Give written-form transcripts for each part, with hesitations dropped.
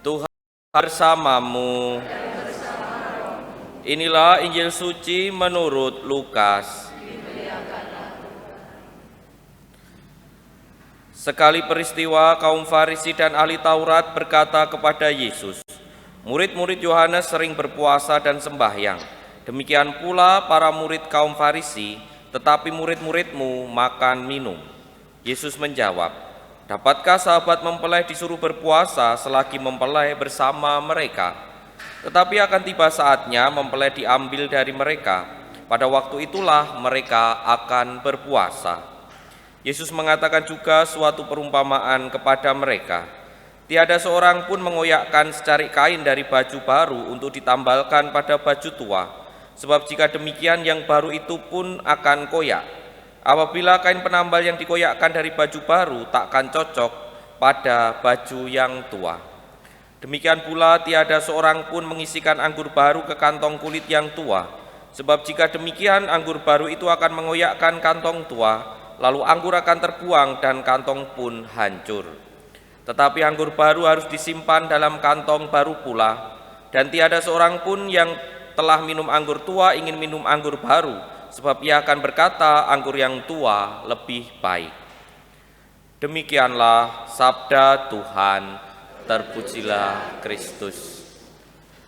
Tuhan bersamamu. Inilah Injil suci menurut Lukas. Sekali peristiwa, kaum Farisi dan ahli Taurat berkata kepada Yesus, "Murid-murid Yohanes sering berpuasa dan sembahyang. Demikian pula para murid kaum Farisi, tetapi murid-muridmu makan minum." Yesus menjawab, "Dapatkah sahabat mempelai disuruh berpuasa selagi mempelai bersama mereka? Tetapi akan tiba saatnya mempelai diambil dari mereka. Pada waktu itulah mereka akan berpuasa." Yesus mengatakan juga suatu perumpamaan kepada mereka. Tiada seorang pun mengoyakkan secarik kain dari baju baru untuk ditambalkan pada baju tua, sebab jika demikian yang baru itu pun akan koyak. Apabila kain penambal yang dikoyakkan dari baju baru takkan cocok pada baju yang tua. Demikian pula tiada seorang pun mengisikan anggur baru ke kantong kulit yang tua, sebab jika demikian anggur baru itu akan mengoyakkan kantong tua, lalu anggur akan terbuang dan kantong pun hancur. Tetapi anggur baru harus disimpan dalam kantong baru pula, dan tiada seorang pun yang telah minum anggur tua ingin minum anggur baru, sebab ia akan berkata anggur yang tua lebih baik. Demikianlah sabda Tuhan, terpujilah Kristus.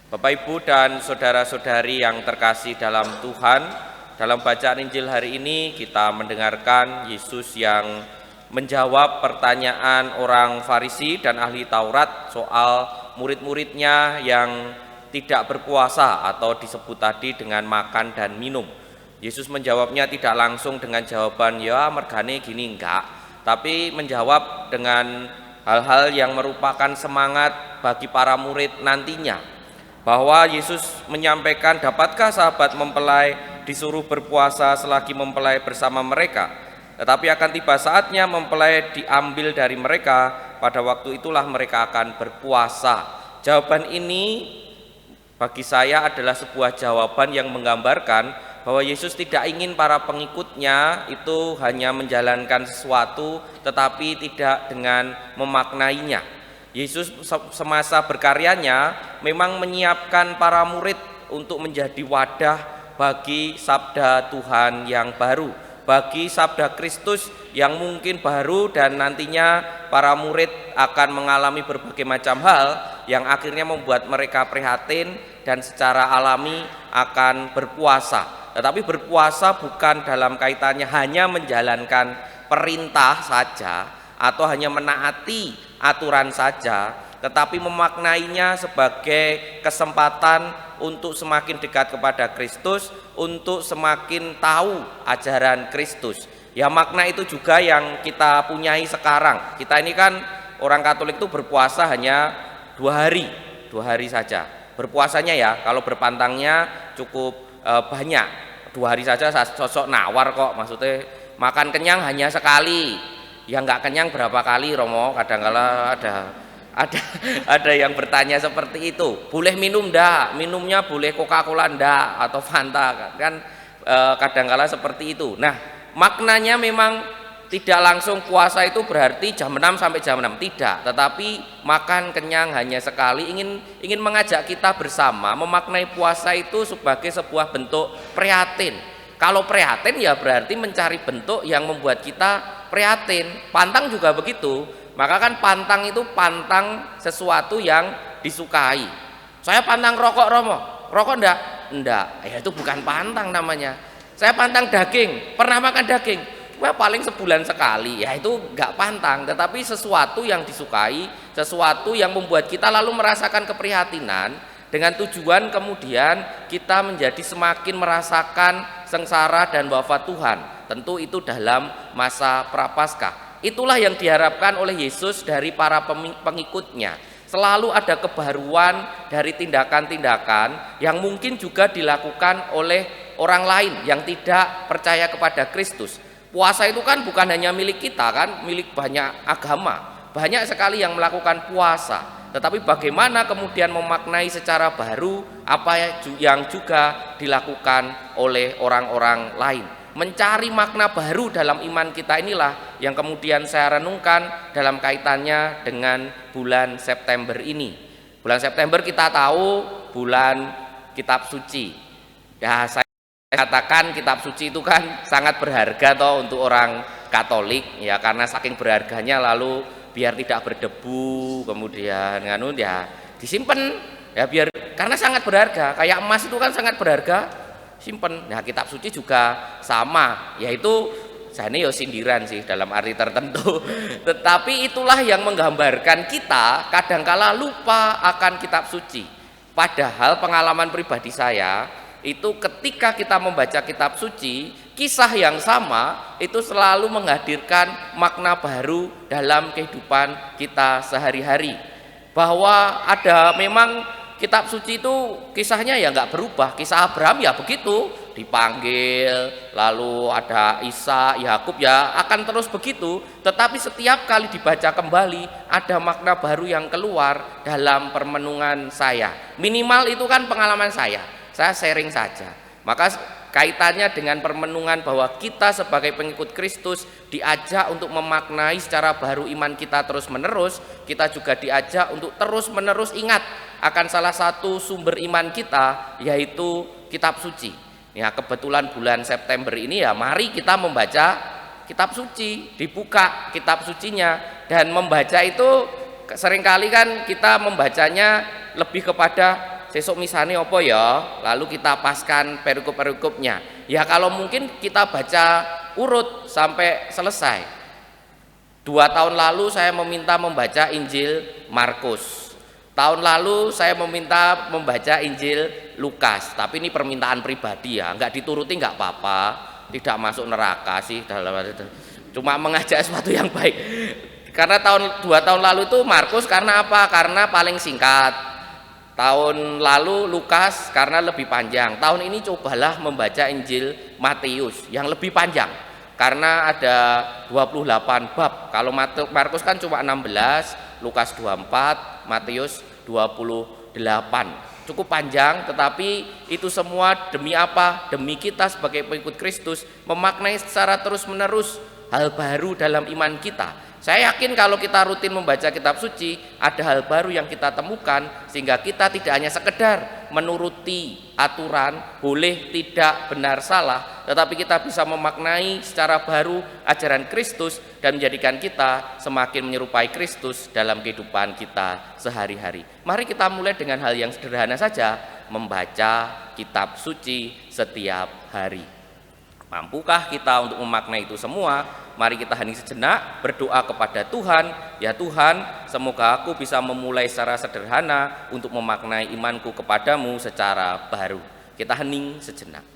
Bapak, Ibu, dan saudara-saudari yang terkasih dalam Tuhan, dalam bacaan Injil hari ini kita mendengarkan Yesus yang menjawab pertanyaan orang Farisi dan ahli Taurat soal murid-muridnya yang tidak berpuasa atau disebut tadi dengan makan dan minum. Yesus menjawabnya tidak langsung dengan jawaban ya mergane gini, enggak, tapi menjawab dengan hal-hal yang merupakan semangat bagi para murid nantinya, bahwa Yesus menyampaikan, dapatkah sahabat mempelai disuruh berpuasa selagi mempelai bersama mereka, tetapi akan tiba saatnya mempelai diambil dari mereka, pada waktu itulah mereka akan berpuasa. Jawaban ini bagi saya adalah sebuah jawaban yang menggambarkan bahwa Yesus tidak ingin para pengikutnya itu hanya menjalankan sesuatu tetapi tidak dengan memaknainya. Yesus semasa berkaryanya memang menyiapkan para murid untuk menjadi wadah bagi sabda Tuhan yang baru, bagi sabda Kristus yang mungkin baru, dan nantinya para murid akan mengalami berbagai macam hal yang akhirnya membuat mereka prihatin dan secara alami akan berpuasa. Tetapi berpuasa bukan dalam kaitannya hanya menjalankan perintah saja atau hanya menaati aturan saja, tetapi memaknainya sebagai kesempatan untuk semakin dekat kepada Kristus, untuk semakin tahu ajaran Kristus. Ya, makna itu juga yang kita punyai sekarang. Kita ini kan orang Katolik itu berpuasa hanya 2 hari saja. Berpuasanya ya, kalau berpantangnya cukup banyak. 2 hari saja sosok nawar kok, maksudnya makan kenyang hanya sekali. Ya nggak kenyang berapa kali Romo, kadang-kala ada yang bertanya seperti itu. Boleh minum ndak? Minumnya boleh Coca-Cola ndak atau Fanta kan, kadang-kala seperti itu. Nah, maknanya memang tidak langsung puasa itu berarti jam 6 sampai jam 6, tidak, tetapi makan kenyang hanya sekali, ingin mengajak kita bersama memaknai puasa itu sebagai sebuah bentuk prihatin. Kalau prihatin ya berarti mencari bentuk yang membuat kita prihatin. Pantang juga begitu. Maka kan pantang itu pantang sesuatu yang disukai. Saya pantang rokok Romo, rokok enggak? Enggak, ya itu bukan pantang namanya. Saya pantang daging, pernah makan daging? Wah, paling sebulan sekali, ya itu enggak pantang. Tetapi sesuatu yang disukai, sesuatu yang membuat kita lalu merasakan keprihatinan, dengan tujuan kemudian kita menjadi semakin merasakan sengsara dan wafat Tuhan. Tentu itu dalam masa Prapaskah. Itulah yang diharapkan oleh Yesus dari para pengikutnya. Selalu ada kebaruan dari tindakan-tindakan yang mungkin juga dilakukan oleh orang lain yang tidak percaya kepada Kristus. Puasa itu kan bukan hanya milik kita kan, milik banyak agama. Banyak sekali yang melakukan puasa. Tetapi bagaimana kemudian memaknai secara baru apa yang juga dilakukan oleh orang-orang lain. Mencari makna baru dalam iman kita inilah yang kemudian saya renungkan dalam kaitannya dengan bulan September ini. Bulan September kita tahu bulan kitab suci. Ya, saya katakan kitab suci itu kan sangat berharga toh untuk orang Katolik ya, karena saking berharganya lalu biar tidak berdebu, kemudian ya disimpan ya, biar karena sangat berharga. Kayak emas itu kan sangat berharga, simpen. Nah, kitab suci juga sama, yaitu jane yo sindiran sih dalam arti tertentu. Tetapi itulah yang menggambarkan kita kadangkala lupa akan kitab suci. Padahal pengalaman pribadi saya itu ketika kita membaca kitab suci, kisah yang sama itu selalu menghadirkan makna baru dalam kehidupan kita sehari-hari. Bahwa ada memang kitab suci itu kisahnya ya nggak berubah. Kisah Abraham ya begitu, dipanggil, lalu ada Isa, Yakub ya akan terus begitu. Tetapi setiap kali dibaca kembali ada makna baru yang keluar dalam permenungan saya. Minimal itu kan pengalaman saya sharing saja. Maka kaitannya dengan permenungan bahwa kita sebagai pengikut Kristus diajak untuk memaknai secara baru iman kita terus menerus. Kita juga diajak untuk terus menerus ingat akan salah satu sumber iman kita, yaitu kitab suci. Ya, kebetulan bulan September ini ya mari kita membaca kitab suci, dibuka kitab sucinya. Dan membaca itu seringkali kan kita membacanya lebih kepada sesuk misane apa ya, lalu kita paskan perikop-perikopnya. Ya kalau mungkin kita baca urut sampai selesai. 2 tahun lalu saya meminta membaca Injil Markus. Tahun lalu saya meminta membaca Injil Lukas. Tapi ini permintaan pribadi ya, nggak dituruti nggak apa-apa, tidak masuk neraka sih dalam itu. Cuma mengajak sesuatu yang baik. Karena 2 tahun lalu itu Markus karena apa? Karena paling singkat. Tahun lalu Lukas karena lebih panjang. Tahun ini cobalah membaca Injil Matius yang lebih panjang karena ada 28 bab. Kalau Markus kan cuma 16, Lukas 24, Matius 28. Cukup panjang, tetapi itu semua demi apa? Demi kita sebagai pengikut Kristus memaknai secara terus-menerus hal baru dalam iman kita. Saya yakin kalau kita rutin membaca kitab suci, ada hal baru yang kita temukan sehingga kita tidak hanya sekedar menuruti aturan, boleh, tidak, benar, salah, tetapi kita bisa memaknai secara baru ajaran Kristus dan menjadikan kita semakin menyerupai Kristus dalam kehidupan kita sehari-hari. Mari kita mulai dengan hal yang sederhana saja, membaca kitab suci setiap hari. Mampukah kita untuk memaknai itu semua? Mari kita hening sejenak, berdoa kepada Tuhan. Ya Tuhan, semoga aku bisa memulai secara sederhana untuk memaknai imanku kepadamu secara baru. Kita hening sejenak.